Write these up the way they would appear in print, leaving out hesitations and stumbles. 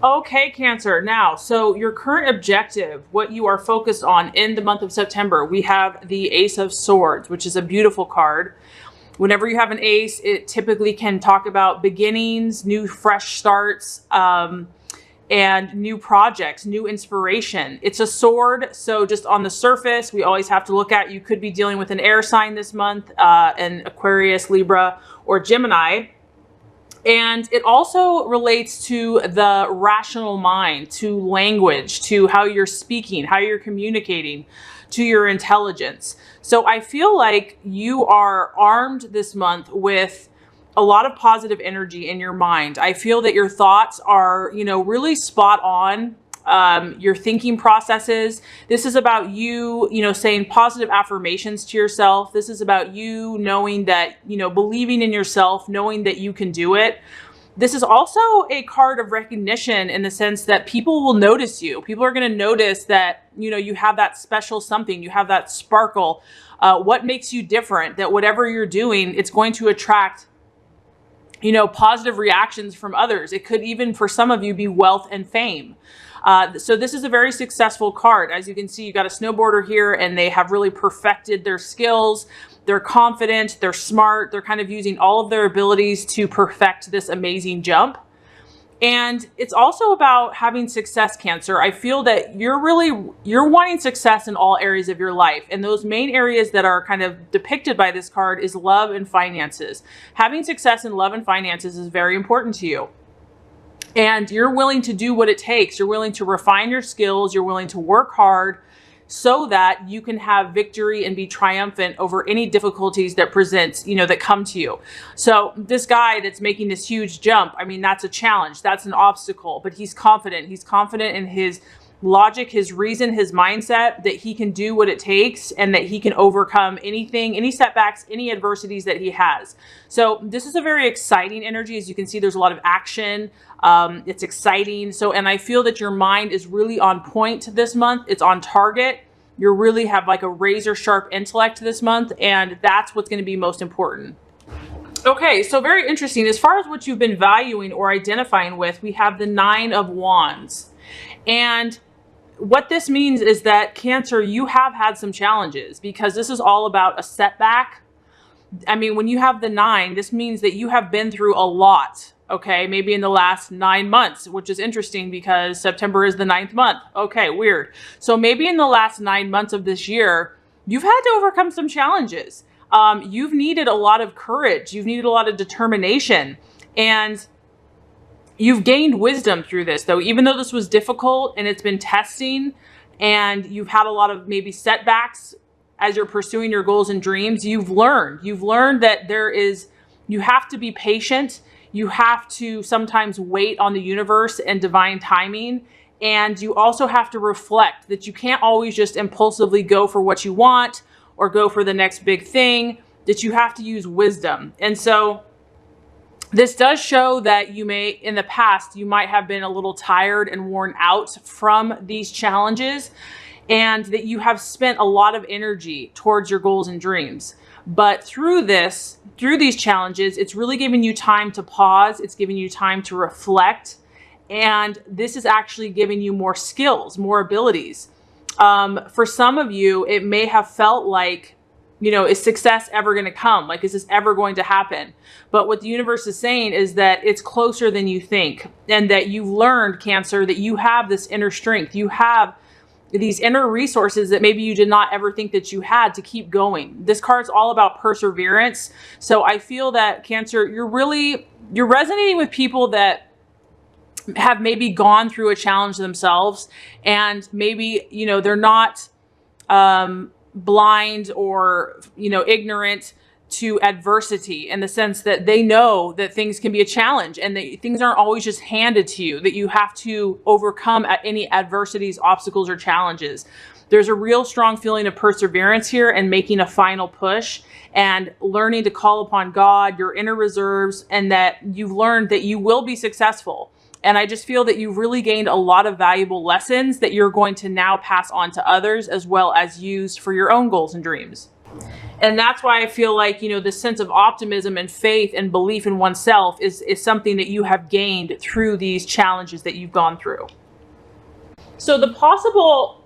Okay, Cancer. Now, so your current objective, what you are focused on in the month of September, we have the Ace of Swords, which is a beautiful card. Whenever you have an ace, it typically can talk about beginnings, new fresh starts, and new projects, new inspiration. It's a sword, so just on the surface, we always have to look at, you could be dealing with an air sign this month, an Aquarius, Libra, or Gemini. And it also relates to the rational mind, to language, to how you're speaking, how you're communicating, to your intelligence. So I feel like you are armed this month with a lot of positive energy in your mind. I feel that your thoughts are, really spot on. Your thinking processes. This is about you, saying positive affirmations to yourself. This is about you knowing that, believing in yourself, knowing that you can do it. This is also a card of recognition in the sense that people will notice you. People are going to notice that, you have that special something, you have that sparkle. What makes you different, that whatever you're doing, it's going to attract positive reactions from others. It could even, for some of you, be wealth and fame. So this is a very successful card. As you can see, you got a snowboarder here and they have really perfected their skills. They're confident, they're smart, they're kind of using all of their abilities to perfect this amazing jump. And it's also about having success, Cancer. I feel that you're wanting success in all areas of your life. And those main areas that are kind of depicted by this card is love and finances. Having success in love and finances is very important to you. And you're willing to do what it takes. You're willing to refine your skills. You're willing to work hard so that you can have victory and be triumphant over any difficulties that that come to you. So this guy that's making this huge jump, I mean, that's a challenge. That's an obstacle, but he's confident. He's confident in his logic, his reason, his mindset, that he can do what it takes and that he can overcome anything, any setbacks, any adversities that he has. So this is a very exciting energy. As you can see, there's a lot of action. It's exciting. And I feel that your mind is really on point this month. It's on target. You really have like a razor sharp intellect this month. And that's what's going to be most important. Okay, so very interesting. As far as what you've been valuing or identifying with, we have the Nine of Wands. And what this means is that, Cancer, you have had some challenges, because this is all about a setback. I mean, when you have the 9, this means that you have been through a lot. Okay, maybe in the last 9 months, which is interesting because September is the 9th month. Okay, weird. So maybe in the last 9 months of this year, you've had to overcome some challenges. You've needed a lot of courage. You've needed a lot of determination. And you've gained wisdom through this, though. Even though this was difficult and it's been testing and you've had a lot of maybe setbacks as you're pursuing your goals and dreams, you've learned that you have to be patient. You have to sometimes wait on the universe and divine timing. And you also have to reflect that you can't always just impulsively go for what you want or go for the next big thing, that you have to use wisdom. And so this does show that in the past, you might have been a little tired and worn out from these challenges, and that you have spent a lot of energy towards your goals and dreams. But through these challenges, it's really giving you time to pause. It's giving you time to reflect. And this is actually giving you more skills, more abilities. For some of you, it may have felt like, is success ever going to come? Like, is this ever going to happen? But what the universe is saying is that it's closer than you think, and that you've learned, Cancer, that you have this inner strength. You have these inner resources that maybe you did not ever think that you had to keep going. This card's all about perseverance. So I feel that, Cancer, you're resonating with people that have maybe gone through a challenge themselves, and maybe, they're not blind or, ignorant to adversity, in the sense that they know that things can be a challenge and that things aren't always just handed to you, that you have to overcome any adversities, obstacles, or challenges. There's a real strong feeling of perseverance here, and making a final push and learning to call upon God, your inner reserves, and that you've learned that you will be successful. And I just feel that you've really gained a lot of valuable lessons that you're going to now pass on to others, as well as use for your own goals and dreams. And that's why I feel like, this sense of optimism and faith and belief in oneself is something that you have gained through these challenges that you've gone through. So the possible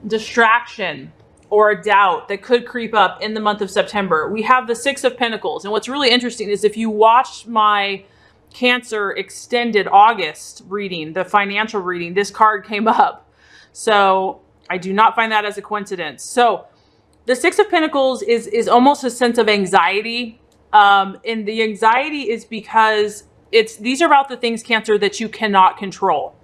distraction or a doubt that could creep up in the month of September, we have the Six of Pentacles. And what's really interesting is if you watched my Cancer extended August reading, the financial reading, this card came up. So I do not find that as a coincidence. So the Six of Pentacles is almost a sense of anxiety. And the anxiety is because these are about the things, Cancer, that you cannot control.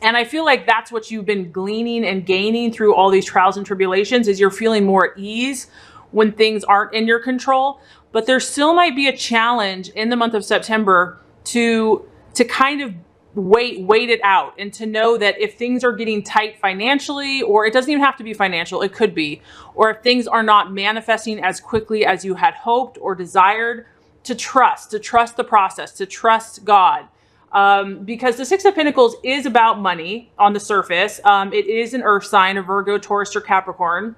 And I feel like that's what you've been gleaning and gaining through all these trials and tribulations, is you're feeling more at ease when things aren't in your control. But there still might be a challenge in the month of September to kind of wait it out, and to know that if things are getting tight financially, or it doesn't even have to be financial, it could be, or if things are not manifesting as quickly as you had hoped or desired, to trust the process, to trust God. Because the Six of Pentacles is about money on the surface. It is an earth sign, a Virgo, Taurus, or Capricorn.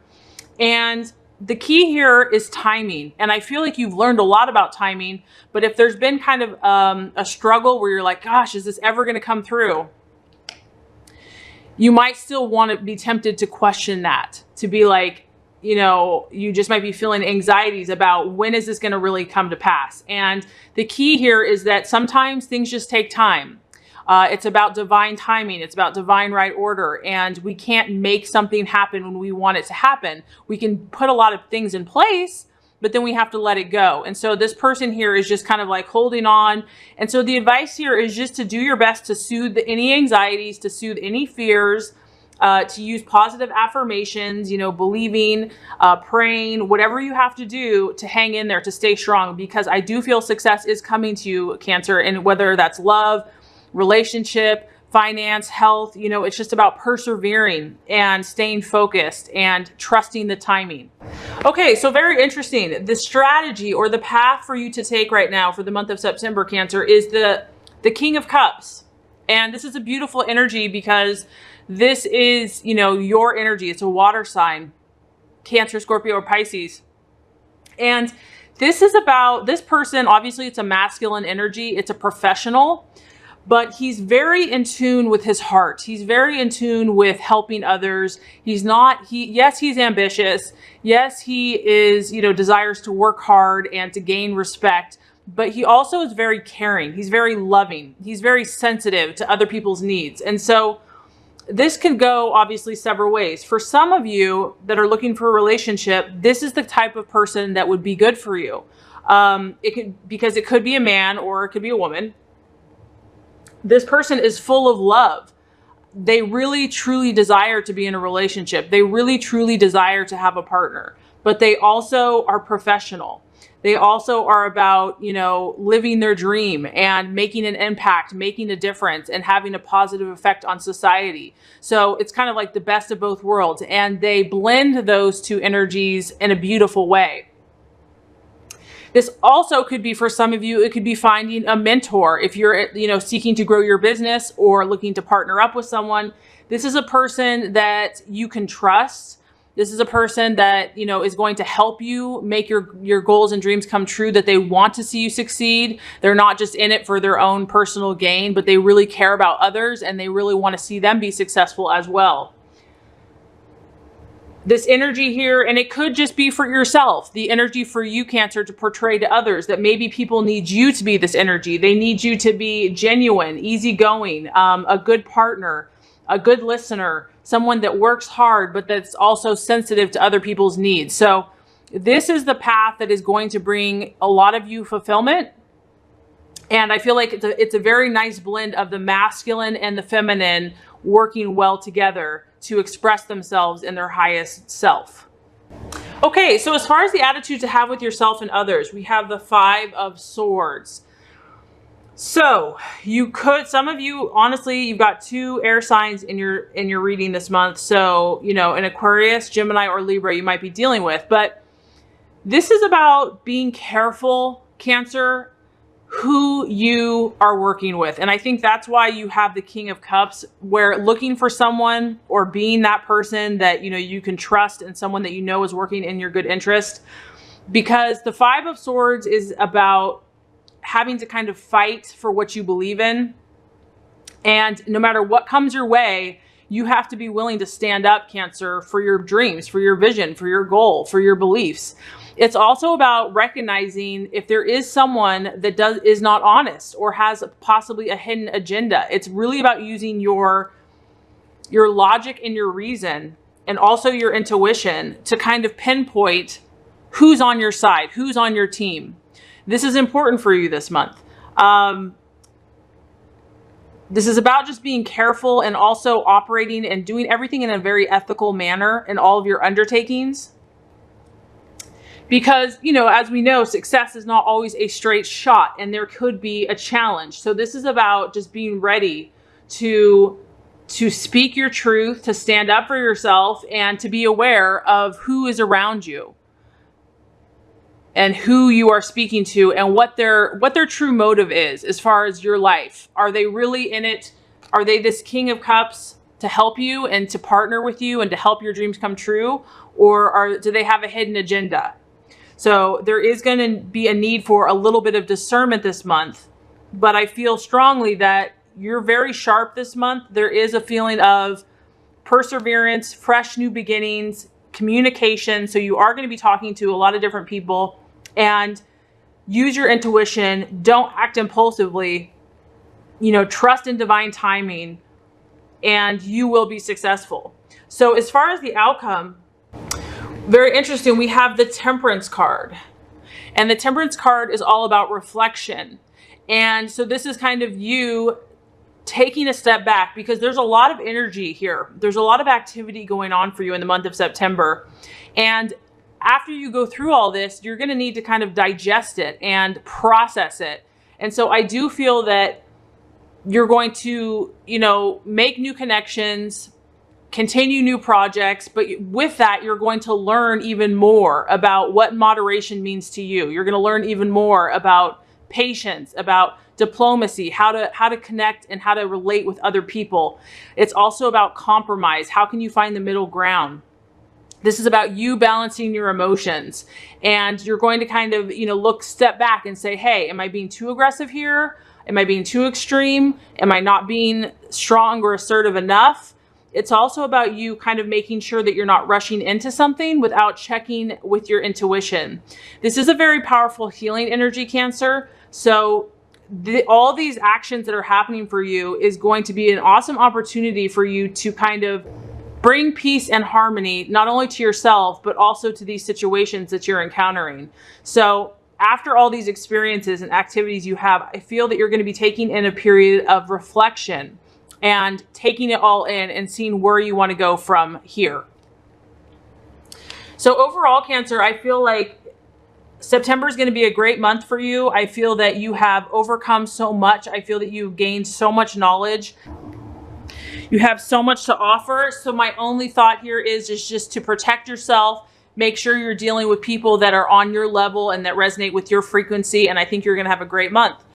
And the key here is timing. And I feel like you've learned a lot about timing, but if there's been kind of a struggle where you're like, gosh, is this ever going to come through? You might still want to be tempted to question that, to be like, you just might be feeling anxieties about when is this going to really come to pass. And the key here is that sometimes things just take time. It's about divine timing. It's about divine right order. And we can't make something happen when we want it to happen. We can put a lot of things in place, but then we have to let it go. And so this person here is just kind of like holding on. And so the advice here is just to do your best to soothe any anxieties, to soothe any fears, to use positive affirmations, believing, praying, whatever you have to do to hang in there, to stay strong, because I do feel success is coming to you, Cancer, and whether that's love, relationship, finance, health, it's just about persevering and staying focused and trusting the timing. Okay, so very interesting. The strategy or the path for you to take right now for the month of September, Cancer, is the King of Cups. And this is a beautiful energy because this is, your energy. It's a water sign, Cancer, Scorpio, or Pisces. And this is about this person. Obviously, it's a masculine energy. It's a professional. But he's very in tune with his heart. He's very in tune with helping others. Yes, he's ambitious. Yes, he is, desires to work hard and to gain respect. But he also is very caring. He's very loving. He's very sensitive to other people's needs. And so this can go obviously several ways. For some of you that are looking for a relationship, this is the type of person that would be good for you. Because it could be a man or it could be a woman. This person is full of love. They really, truly desire to be in a relationship. They really, truly desire to have a partner, but they also are professional. They also are about, living their dream and making an impact, making a difference, and having a positive effect on society. So it's kind of like the best of both worlds, and they blend those two energies in a beautiful way. This also could be, for some of you, it could be finding a mentor. If you're, seeking to grow your business or looking to partner up with someone, this is a person that you can trust. This is a person that, is going to help you make your goals and dreams come true, that they want to see you succeed. They're not just in it for their own personal gain, but they really care about others and they really want to see them be successful as well. This energy here, and it could just be for yourself, the energy for you, Cancer, to portray to others that maybe people need you to be this energy. They need you to be genuine, easygoing, a good partner, a good listener, someone that works hard, but that's also sensitive to other people's needs. So this is the path that is going to bring a lot of you fulfillment. And I feel like it's a very nice blend of the masculine and the feminine working well together to express themselves in their highest self. Okay, so as far as the attitude to have with yourself and others, we have the Five of Swords. So some of you, honestly, you've got 2 air signs in your reading this month. So, an Aquarius, Gemini, or Libra you might be dealing with. But this is about being careful, Cancer, who you are working with. And I think that's why you have the King of Cups, where looking for someone or being that person that, you know, you can trust and someone that you know is working in your good interest. Because the Five of Swords is about having to kind of fight for what you believe in. And no matter what comes your way, you have to be willing to stand up, Cancer, for your dreams, for your vision, for your goal, for your beliefs. It's also about recognizing if there is someone that is not honest or has possibly a hidden agenda. It's really about using your logic and your reason, and also your intuition, to kind of pinpoint who's on your side, who's on your team. This is important for you this month. This is about just being careful and also operating and doing everything in a very ethical manner in all of your undertakings. Because, you know, as we know, success is not always a straight shot, and there could be a challenge. So this is about just being ready to speak your truth, to stand up for yourself, and to be aware of who is around you and who you are speaking to, and what their true motive is as far as your life. Are they really in it? Are they this King of Cups to help you and to partner with you and to help your dreams come true? Or do they have a hidden agenda? So there is going to be a need for a little bit of discernment this month, but I feel strongly that you're very sharp this month. There is a feeling of perseverance, fresh new beginnings, communication. So you are going to be talking to a lot of different people, and use your intuition. Don't act impulsively, you know, trust in divine timing, and you will be successful. So as far as the outcome, very interesting. We have the Temperance card, and the Temperance card is all about reflection. And so this is kind of you taking a step back, because there's a lot of energy here. There's a lot of activity going on for you in the month of September. And after you go through all this, you're going to need to kind of digest it and process it. And so I do feel that you're going to, you know, make new connections, continue new projects, but with that, you're going to learn even more about what moderation means to you. You're going to learn even more about patience, about diplomacy, how to connect and how to relate with other people. It's also about compromise. How can you find the middle ground? This is about you balancing your emotions, and you're going to kind of, you know, step back and say, hey, am I being too aggressive here? Am I being too extreme? Am I not being strong or assertive enough? It's also about you kind of making sure that you're not rushing into something without checking with your intuition. This is a very powerful healing energy, Cancer. So all these actions that are happening for you is going to be an awesome opportunity for you to kind of bring peace and harmony, not only to yourself, but also to these situations that you're encountering. So after all these experiences and activities you have, I feel that you're going to be taking in a period of reflection and taking it all in and seeing where you want to go from here. So overall, Cancer, I feel like September is going to be a great month for you. I feel that you have overcome so much. I feel that you've gained so much knowledge. You have so much to offer. So my only thought here is just to protect yourself. Make sure you're dealing with people that are on your level and that resonate with your frequency. And I think you're going to have a great month.